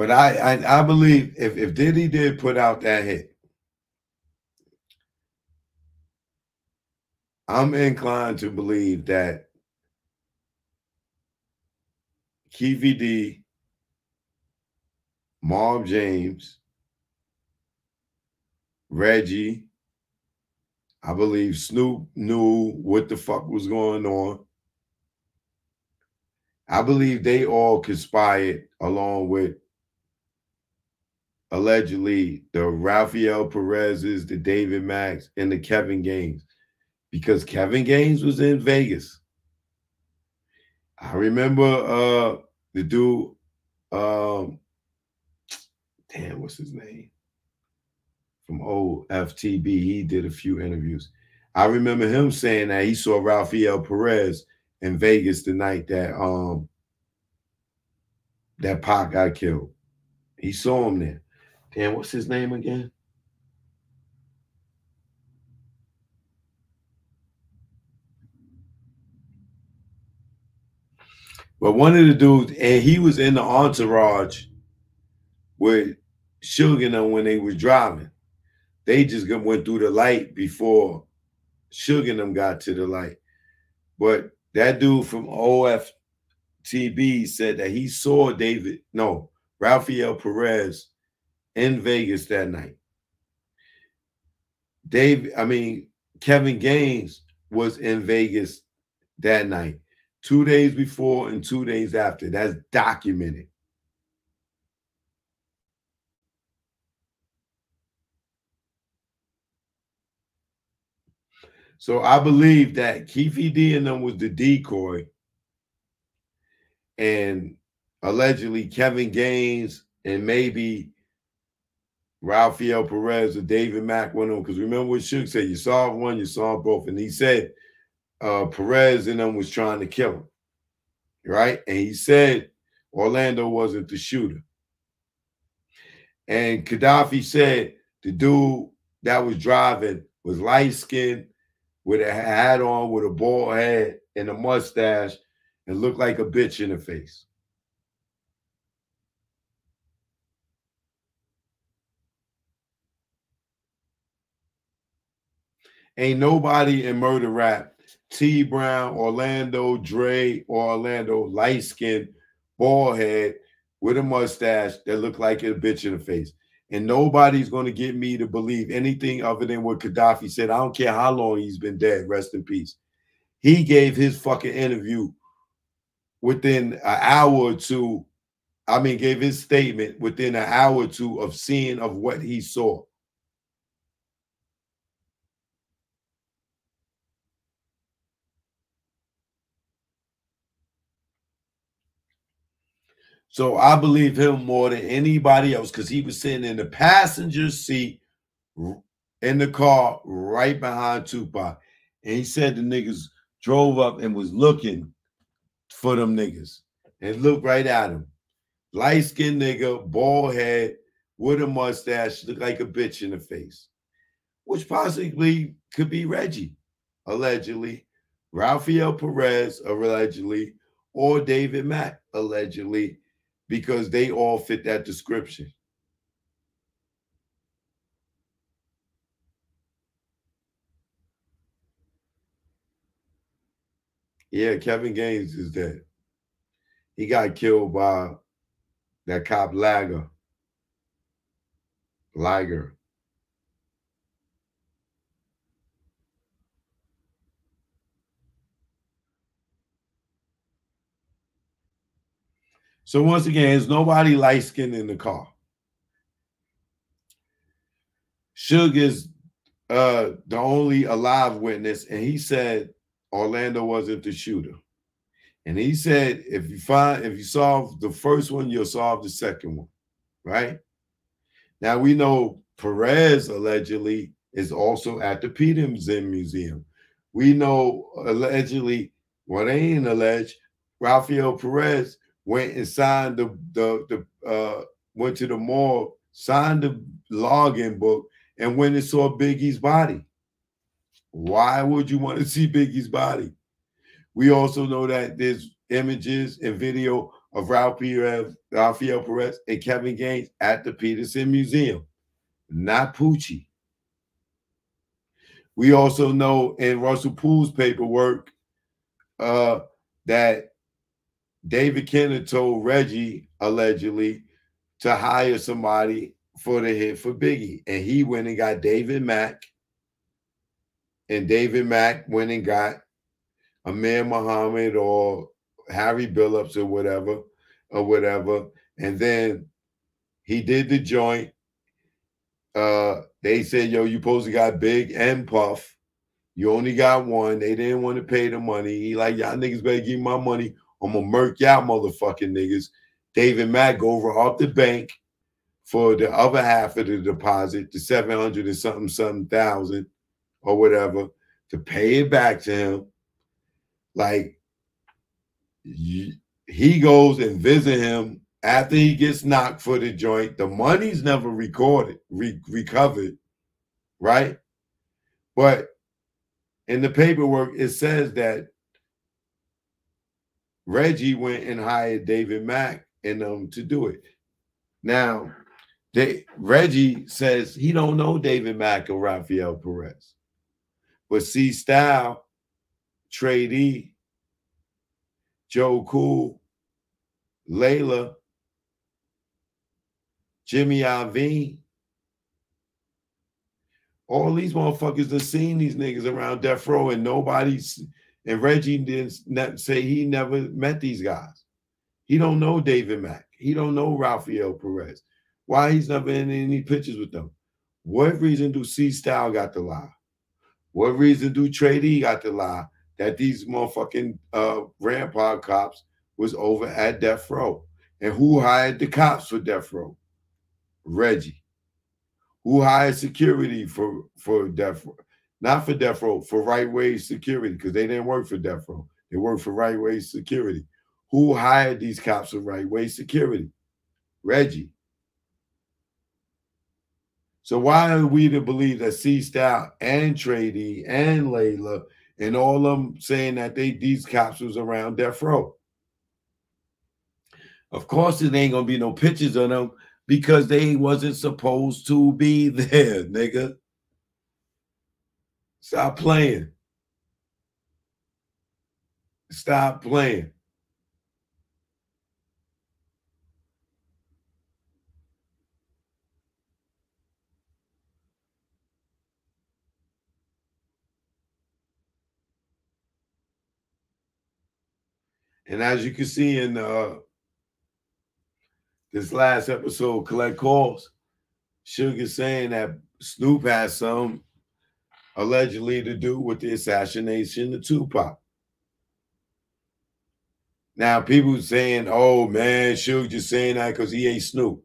But I believe if Diddy did put out that hit, I'm inclined to believe that Keefy D, Marv James, Reggie, I believe Snoop knew what the fuck was going on. I believe they all conspired along with allegedly the Rafael Perez's, the David Max, and the Kevin Gaines, because Kevin Gaines was in Vegas. I remember the dude, damn, what's his name? From old FTB, he did a few interviews. I remember him saying that he saw Rafael Perez in Vegas the night that that Pac got killed. He saw him there. Damn, what's his name again? But one of the dudes, and he was in the entourage with Suge and them when they was driving. They just went through the light before Suge and them got to the light. But that dude from OFTB said that he saw Rafael Perez in Vegas that night. Kevin Gaines was in Vegas that night, 2 days before and 2 days after. That's documented. So I believe that Keefy D and them was the decoy, and allegedly Kevin Gaines and maybe Rafael Perez or David Mack went on. Because remember what Suge said, you saw one, you saw both. And he said Perez and them was trying to kill him, right? And he said Orlando wasn't the shooter. And Gaddafi said the dude that was driving was light-skinned, with a hat on, with a bald head and a mustache, and looked like a bitch in the face. Ain't nobody in murder rap, T Brown, Orlando, Dre, or Orlando, light-skinned, bald head, with a mustache that looked like a bitch in the face. And nobody's going to get me to believe anything other than what Gaddafi said. I don't care how long he's been dead. Rest in peace. He gave his fucking interview within an hour or two. Gave his statement within an hour or two of seeing of what he saw. So I believe him more than anybody else because he was sitting in the passenger seat in the car right behind Tupac. And he said the niggas drove up and was looking for them niggas and looked right at him. Light-skinned nigga, bald head, with a mustache, looked like a bitch in the face, which possibly could be Reggie, allegedly, Rafael Perez, allegedly, or David Mack, allegedly, because they all fit that description. Yeah, Kevin Gaines is dead. He got killed by that cop Liger. So once again, there's nobody light-skinned in the car. Suge is the only alive witness, and he said Orlando wasn't the shooter. And he said if you solve the first one, you'll solve the second one, right? Now we know Perez allegedly is also at the Peter Zinn Museum. We know allegedly, well, they ain't alleged, Rafael Perez went and signed went to the mall, signed the login book, and went and saw Biggie's body. Why would you want to see Biggie's body? We also know that there's images and video of Rafael Perez and Kevin Gaines at the Peterson Museum, not Poochie. We also know in Russell Poole's paperwork that David Kenner told Reggie, allegedly, to hire somebody for the hit for Biggie. And he went and got David Mack. And David Mack went and got Amir Muhammad or Harry Billups or whatever. And then he did the joint. They said, yo, you supposed to got Big and Puff. You only got one. They didn't want to pay the money. He like, y'all niggas better give me my money. I'm going to murk y'all motherfucking niggas. David Mack go over off the bank for the other half of the deposit, the 700 and something thousand or whatever, to pay it back to him. Like, he goes and visit him after he gets knocked for the joint. The money's never recovered, right? But in the paperwork, it says that Reggie went and hired David Mack and to do it. Now, Reggie says he don't know David Mack or Rafael Perez. But C Style, Trey D, Joe Cool, Layla, Jimmy Iovine, all these motherfuckers have seen these niggas around death row, and and Reggie didn't say he never met these guys. He don't know David Mack. He don't know Rafael Perez. Why he's never in any pictures with them? What reason do C Style got to lie? What reason do Trey D got to lie that these motherfucking Rampart cops was over at death row? And who hired the cops for death row? Reggie. Who hired security for death row? Not for death row, for Right Way Security, because they didn't work for death row. They worked for Right Way Security. Who hired these cops for Right Way Security? Reggie. So why are we to believe that C Style and Trey D and Layla and all of them saying that these cops was around death row? Of course, there ain't gonna be no pictures of them because they wasn't supposed to be there, nigga. Stop playing. Stop playing. And as you can see in this last episode, Collect Calls, Sugar saying that Snoop has some allegedly to do with the assassination of Tupac. Now, people saying, oh, man, Suge just saying that because he ain't Snoop.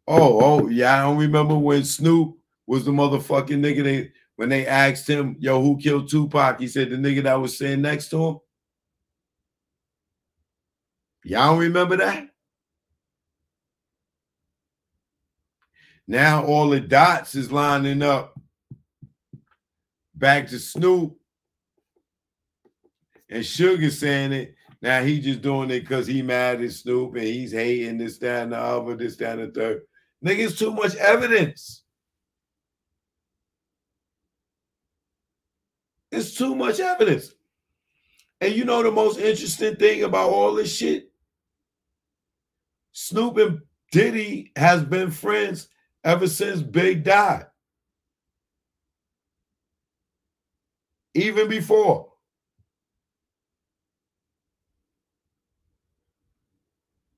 Oh, yeah, I don't remember when Snoop was the motherfucking nigga. When they asked him, yo, who killed Tupac? He said the nigga that was sitting next to him. Y'all don't remember that? Now all the dots is lining up back to Snoop. And Sugar saying it. Now he just doing it because he mad at Snoop and he's hating this, that, and the other, this, that, and the third. Nigga, it's too much evidence. It's too much evidence. And you know the most interesting thing about all this shit? Snoop and Diddy has been friends ever since Big died. Even before.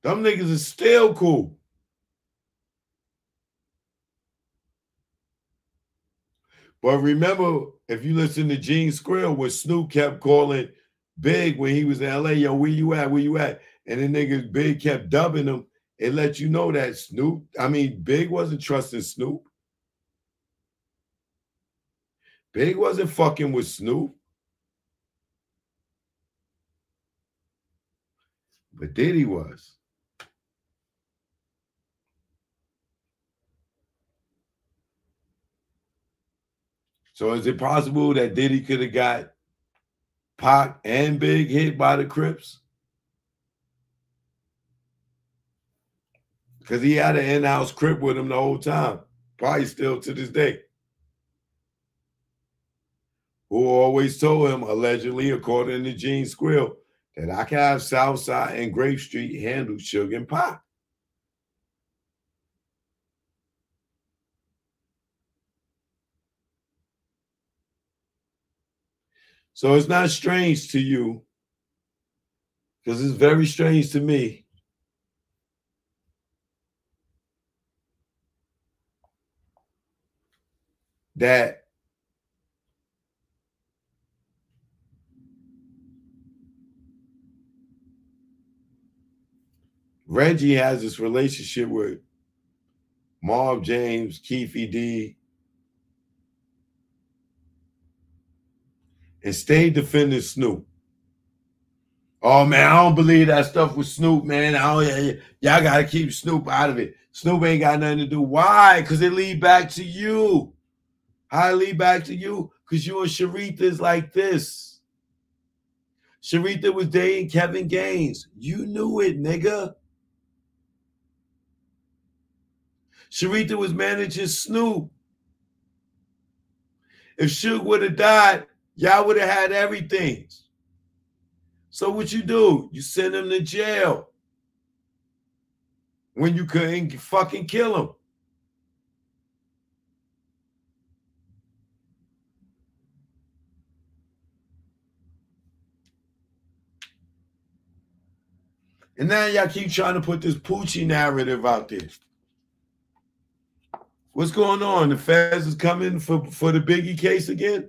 Them niggas is still cool. But remember, if you listen to Gene Skrill, where Snoop kept calling Big when he was in LA, yo, where you at? Where you at? And the niggas Big kept dubbing him. It let you know that Big wasn't trusting Snoop. Big wasn't fucking with Snoop. But Diddy was. So is it possible that Diddy could have got Pac and Big hit by the Crips? Because he had an in-house crib with him the whole time. Probably still to this day. Who always told him, allegedly, according to Gene Squill, that I can have Southside and Grape Street handle Suge and Pac. So it's not strange to you, because it's very strange to me, that Reggie has this relationship with Marv James, Keefy D, and stayed defending Snoop. Oh man, I don't believe that stuff with Snoop, man. Y'all gotta keep Snoop out of it. Snoop ain't got nothing to do. Why? Because it lead back to you. How it lead back to you? Because you and Sharitha is like this. Sharitha was dating Kevin Gaines. You knew it, nigga. Sharitha was managing Snoop. If Suge would have died, y'all would have had everything. So what you do? You send him to jail when you couldn't fucking kill him. And now y'all keep trying to put this Poochie narrative out there. What's going on? The feds is coming for the Biggie case again?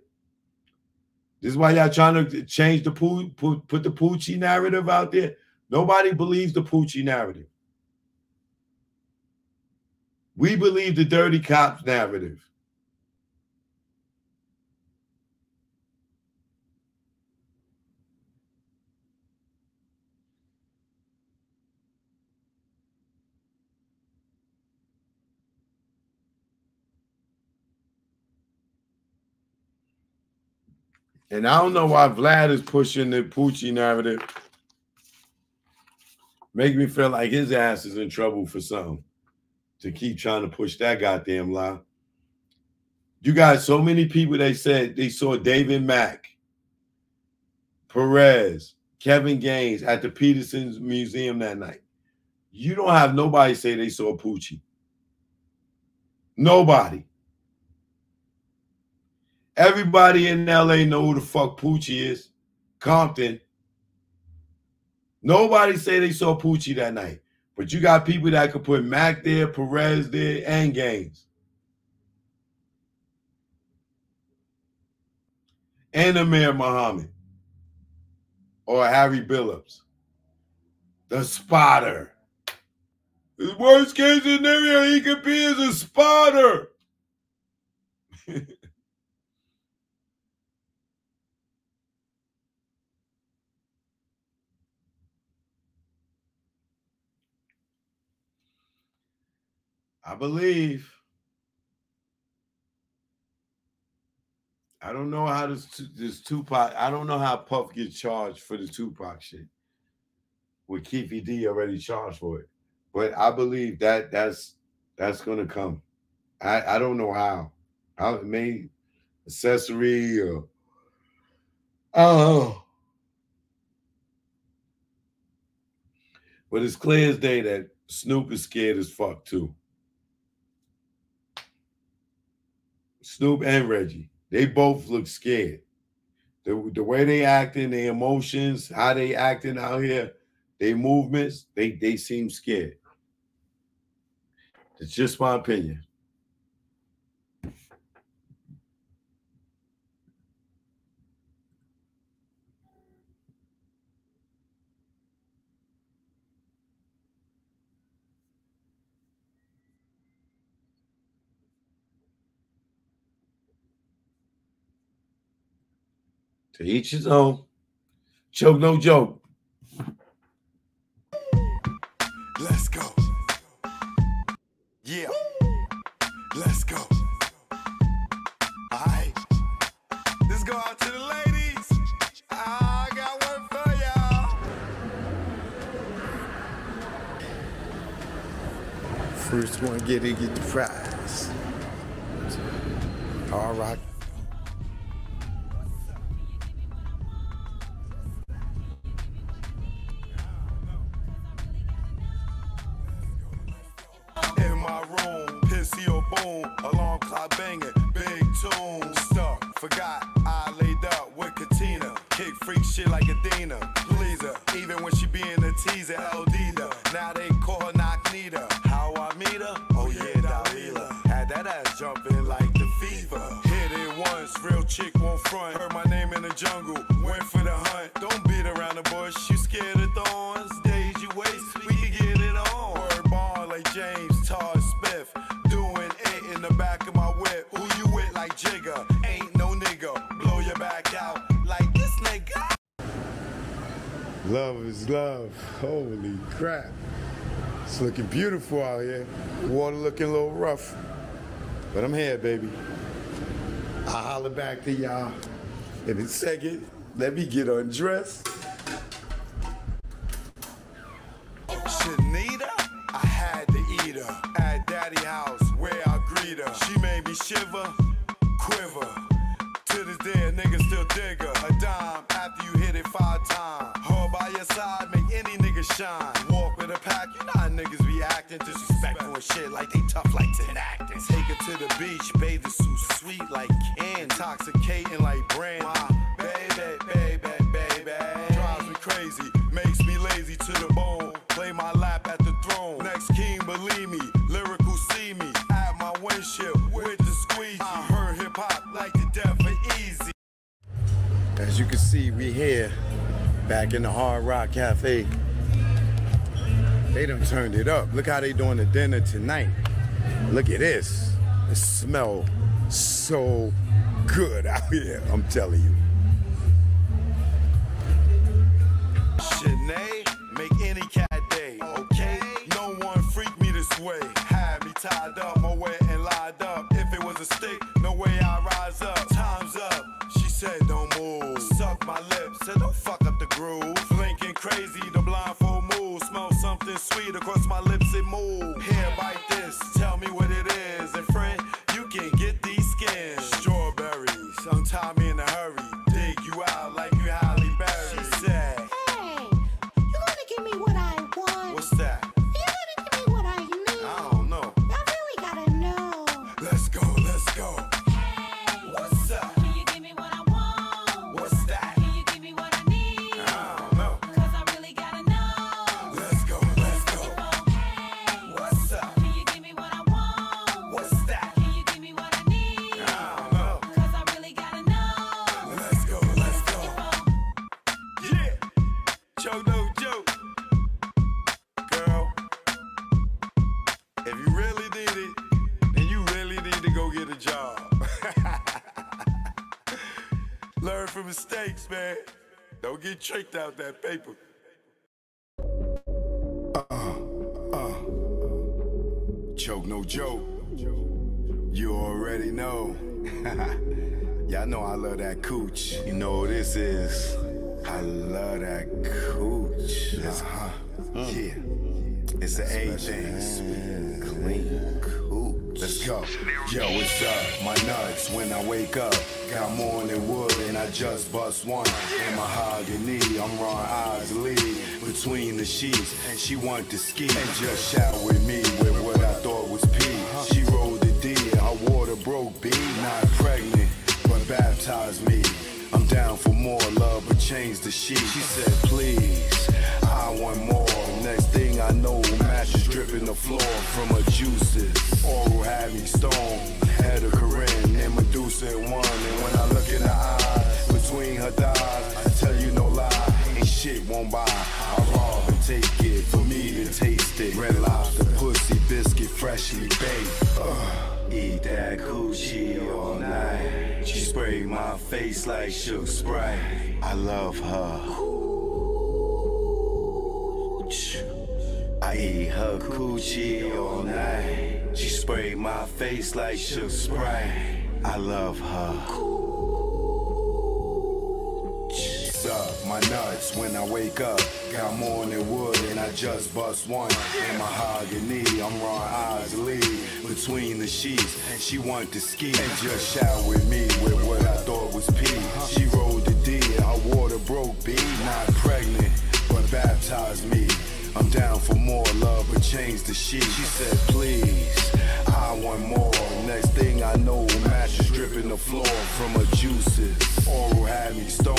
This is why y'all trying to change the put the Poochie narrative out there? Nobody believes the Poochie narrative. We believe the dirty cops narrative. And I don't know why Vlad is pushing the Poochie narrative. Make me feel like his ass is in trouble for something to keep trying to push that goddamn lie. You got so many people that said they saw David Mack, Perez, Kevin Gaines at the Peterson's Museum that night. You don't have nobody say they saw Poochie. Nobody. Everybody in LA know who the fuck Poochie is. Compton. Nobody say they saw Poochie that night. But you got people that could put Mac there, Perez there, and Gaines. And Amir Muhammad. Or Harry Billups. The spotter. The worst case scenario he could be is a spotter. I believe. I don't know how this Tupac. I don't know how Puff gets charged for the Tupac shit. With Keefy D already charged for it, but I believe that's gonna come. I don't know how it may accessory or I don't know, but it's clear as day that Snoop is scared as fuck too. Snoop and Reggie, they both look scared. The way they acting, their emotions, how they acting out here, their movements, they seem scared. It's just my opinion. To each his own. Choke no joke. Let's go. Yeah. Let's go. All right. This go out to the ladies. I got one for y'all. First one get the prize. All right. In my room, pissy or boom, alarm clock banging, big tune. Stuck, forgot, I laid up with Katina. Kick freak shit like Athena, please her. Even when she being a teaser, Eldita. Now they call her Knock-Nita. How I meet her? Oh yeah, Dalila. Had that ass jumping like the fever. Hit it once, real chick won't front. Heard my name in the jungle, went for the hunt. Don't beat around the bush, you scared of thorns. Days you waste, we can get it on. Word bond like James Todd Smith. Doing it in the back of my whip. Who you with like Jigga? Ain't no nigga. Blow your back out like this nigga. Love is love. Holy crap. It's looking beautiful out here. Water looking a little rough. But I'm here, baby. I'll holler back to y'all in a second. Let me get undressed. Shanita, I had to eat her at daddy house where I greet her. She made me shiver, quiver. To this day, a nigga still dig her. A dime after you hit it 5 times. Her by your side, make any nigga shine. Walk with a pack, you know how niggas be acting disrespectful and shit like they tough like 10 acting. Take her to the beach, bathing suit sweet like candy, intoxicating like brandy. My baby, baby, baby, drives me crazy, makes me lazy to the bone. Play my lap at the throne. Next king, believe me, lyrical see me at my windshield with the squeegee. I heard hip hop like the death of Easy. As you can see, we here back in the Hard Rock Cafe. They done turned it up. Look how they doing the dinner tonight. Look at this. It smells so good out here, I'm telling you. Shanae, make any cat day, okay? No one freak me this way. Had me tied up, my way and lied up. If it was a stick, no way I rise up. Time's up. She said don't move. Suck my lips, said don't fuck up the groove. Blinking crazy, the blindfold move. Smell something sweet across my lips and move. Here, bite this, tell me what it is. And friend, you can get these skins. Strawberries, untie me in a hurry. Dig you out like you Halle Berry. She said, hey, you gonna give me what I want? what's that? You gonna give me what I need? I don't know. I really gotta know. Let's go, let's go. Hey, What's up? can you give me what I want? What's that? Can you give me what I need? I don't know. Cause I really gotta know. Let's go, let's go. Hey, What's up? can you give me what I want? What's that? Can you give me what I need? I don't know. Cause I really gotta know. Let's go, let's go. Yeah. Joke, no joke. Girl, if you really need it, then you really need to go get a job. Learn from mistakes, man. Don't get tricked out that paper. Joke, no joke. You already know. Y'all know I love that cooch. You know what this is. I love that cooch. Yeah. It's an A thing. Sweet, clean cooch. Let's go. Yo, what's up? My nuts when I wake up. Got more than wood and I just bust one. In mahogany, I'm Ron Isley. Between the sheets, and she want to ski. And just shout with me with what I thought was pee. She rolled the D, her water broke B. Not pregnant, but baptized me. I'm down for more love, but change the sheet. She said, please, I want more. Next thing I know, mattress dripping the floor from her juices. Oral had me stoned, had a Corinne and Medusa in one. And when I look in her eyes, between her thighs, I tell you no lie, ain't shit won't buy. I rob and take it, for me to taste it. Red Lobster, pussy, biscuit, freshly baked. Eat that coochie all night. She sprayed my face like Suge Sprite. I love her. I eat her coochie all night. She sprayed my face like Suge Sprite. I love her. Suck my nuts thoughts when I wake up. Got more than wood and I just bust one. In mahogany, I'm raw eyes lead between the sheets. And she want to ski and just shower with me with what I thought was pee. She rolled the D, her water broke B. Not pregnant, but baptized me. I'm down for more love, but change the sheet. She said, please, I want more. Next thing I know, mattress dripping the floor from her juices. Oral had me stoned,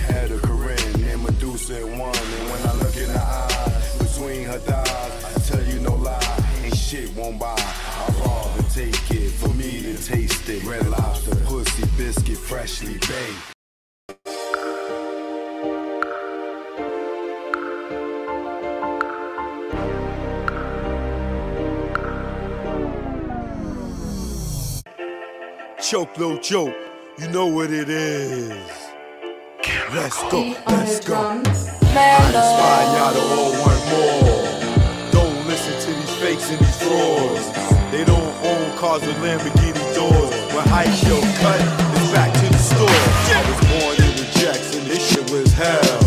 had a Corinne and Medusa in one. And when I look in her eyes, between her thighs, I tell you no lie, ain't shit won't buy. I'd rather take it for me to taste it. Red Lobster, pussy, biscuit, freshly baked. Choke, no joke, you know what it is. Let's go, let's go. I inspire y'all to all want more. Don't listen to these fakes and these frauds. They don't own cars with Lamborghini doors. When high show cut, it's back to the store. I was born in the Jackson, this shit was hell.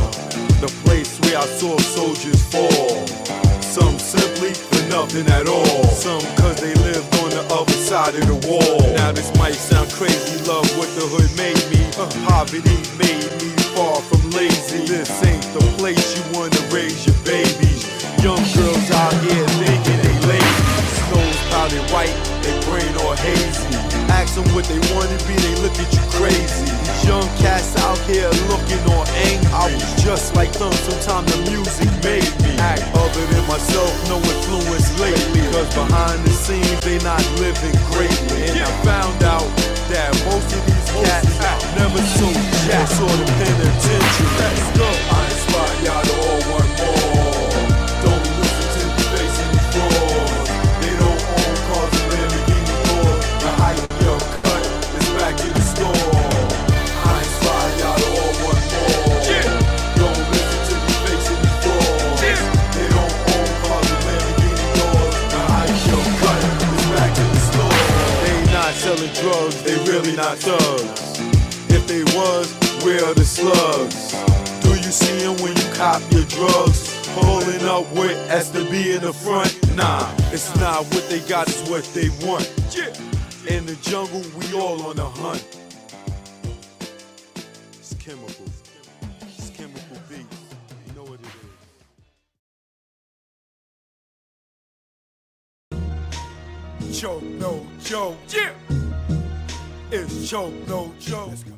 The place where I saw soldiers fall. Some simply for nothing at all. Some cause they lived on the other side of the wall. Now this might sound crazy, love what the hood made me. Poverty made me far from lazy. This ain't the place you wanna raise your babies. Young girls out here thinking they lazy. Snows powdered white, they brain all hazy. Ask them what they wanna be, they look at you crazy. These young cats out here looking all angry. I was just like them, sometimes the music made me act other than myself, no influence lately. Cause behind the scenes, they not living greatly. And I found out that most of these cats never so jack or the penitentiary. Let's go. I inspire y'all to all want more. Don't listen to the face and the frauds. They don't own cars and Lamborghini doors. The hype yo cut is back in the store. I inspire y'all to all want more. Don't listen to the face and the frauds. They don't own cars and Lamborghini doors. The hype yo cut is back in the store. They not selling drugs, they really not thugs. If they was, where are the slugs? Do you see them when you cop your drugs? Pulling up with S to B in the front? Nah, it's not what they got, it's what they want. In the jungle, we all on the hunt. It's chemical. It's chemical beats. You know what it is. Choke, no joke. It's choke, no joke. Let's go.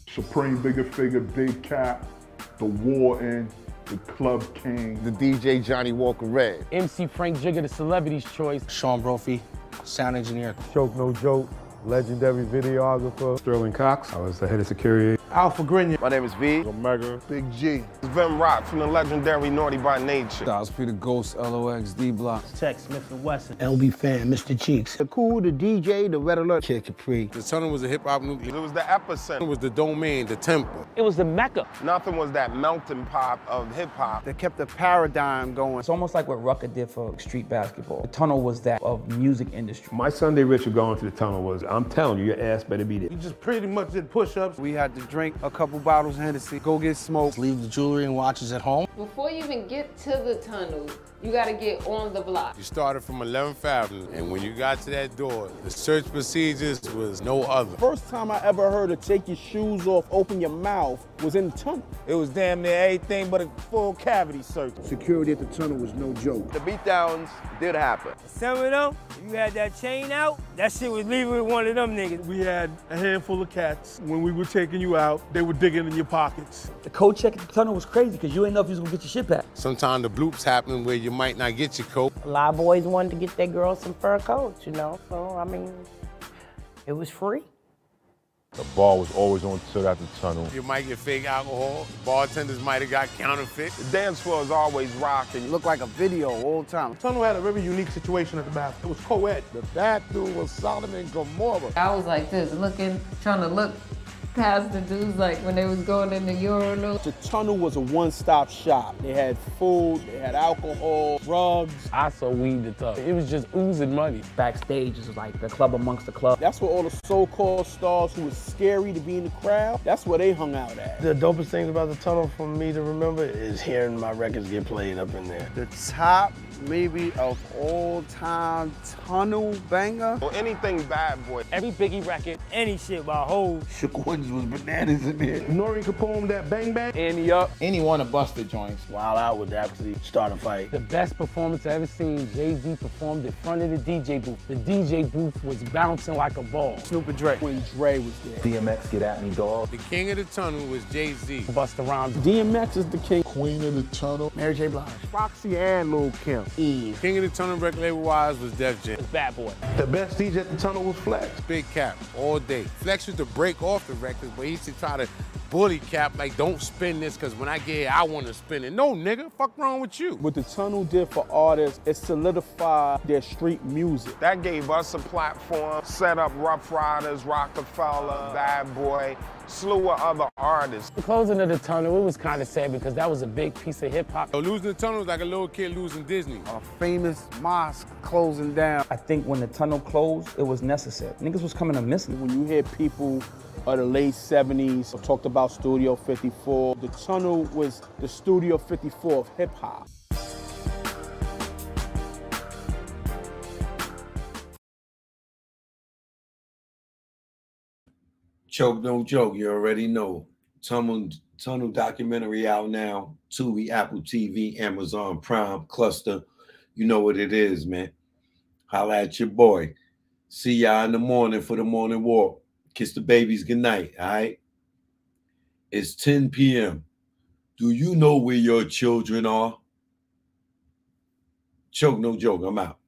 Supreme Bigger Figure, Big Cap, The Warden, The Club King, The DJ Johnny Walker Red. MC Frank Jigger, the celebrity's choice. Sean Brophy, sound engineer. Choke No Joke, legendary videographer. Sterling Cox, I was the head of security. Alpha Grenier. My name is V. Omega. Big G. Vim Rock from the legendary Naughty by Nature. Styles P the Ghost, LOX, D Block. Tech Smith and Wesson. LB Fan, Mr. Cheeks. The Cool, the DJ, the Red Alert. Kid Capri. The tunnel was a hip-hop nucleus. It was the epicenter. It was the domain, the temple. It was the Mecca. Nothing was that melting pot of hip hop. They kept the paradigm going. It's almost like what Rucker did for street basketball. The tunnel was that of music industry. My Sunday ritual going to the tunnel was, I'm telling you, your ass better be there. We just pretty much did push-ups. We had to drink a couple bottles of Hennessy, go get smoked. Leave the jewelry and watches at home. Before you even get to the tunnel, you gotta get on the block. You started from 11th Avenue, and when you got to that door, the search procedures was no other. First time I ever heard of take your shoes off, open your mouth, was in the tunnel. It was damn near everything but a full cavity search. Security at the tunnel was no joke. The beatdowns did happen. Some of them, you had that chain out, that shit was leaving with one of them niggas. We had a handful of cats. When we were taking you out, they were digging in your pockets. The code check at the tunnel was crazy because you didn't know if you was gonna get your shit back. Sometimes the bloops happen where you might not get your coat. A lot of boys wanted to get their girls some fur coats, you know, so I mean, it was free. The bar was always on till after the tunnel. You might get fake alcohol. Bartenders might have got counterfeit. The dance floor is always rocking. It looked like a video all the time. The tunnel had a very unique situation at the bathroom. It was co-ed. The bathroom was Sodom and Gomorrah. I was like this, looking, trying to look past the dudes like when they was going in the urinal. The tunnel was a one-stop shop. They had food, they had alcohol, drugs. I saw weed the tunnel. It was just oozing money. Backstage is like the club amongst the club. That's where all the so-called stars who was scary to be in the crowd, that's where they hung out at. The dopest thing about the tunnel for me to remember is hearing my records get played up in there. The top maybe of all time tunnel banger. Or anything Bad Boy. Every Biggie record, any shit by Hov. Shook Ones was bananas in there. Nori Capone, that Bang Bang. Annie Up. Any one of Busta joints. Wild Out would actually start a fight. The best performance I ever seen, Jay-Z performed in front of the DJ booth. The DJ booth was bouncing like a ball. Snoop and Dre. When Dre was there. DMX, Get At Me, Dog. The king of the tunnel was Jay-Z. Busta Rhymes. DMX is the king. Queen of the tunnel. Mary J. Blige. Foxy and Lil Kim. King of the tunnel record label-wise was Def Jam. Bad Boy. The best DJ at the tunnel was Flex. Big Cap, all day. Flex used to break off the records, but he used to try to bully Cap, like, don't spin this, because when I get here, I want to spin it. No, nigga, fuck wrong with you? What the tunnel did for artists, it solidified their street music. That gave us a platform, set up Rough Riders, Rockefeller, Bad Boy, slew of other artists. The closing of the tunnel, it was kind of sad because that was a big piece of hip-hop. So losing the tunnel was like a little kid losing Disney. A famous mosque closing down. I think when the tunnel closed, it was necessary. Niggas was coming to miss me. When you hear people of the late 70s talked about Studio 54, the tunnel was the Studio 54 of hip-hop. Choke, don't joke. You already know. Tunnel documentary out now. Tubi, Apple TV, Amazon Prime, Cluster. You know what it is, man. Holla at your boy. See y'all in the morning for the morning walk. Kiss the babies goodnight, all right? It's 10 p.m. Do you know where your children are? Choke, no joke. I'm out.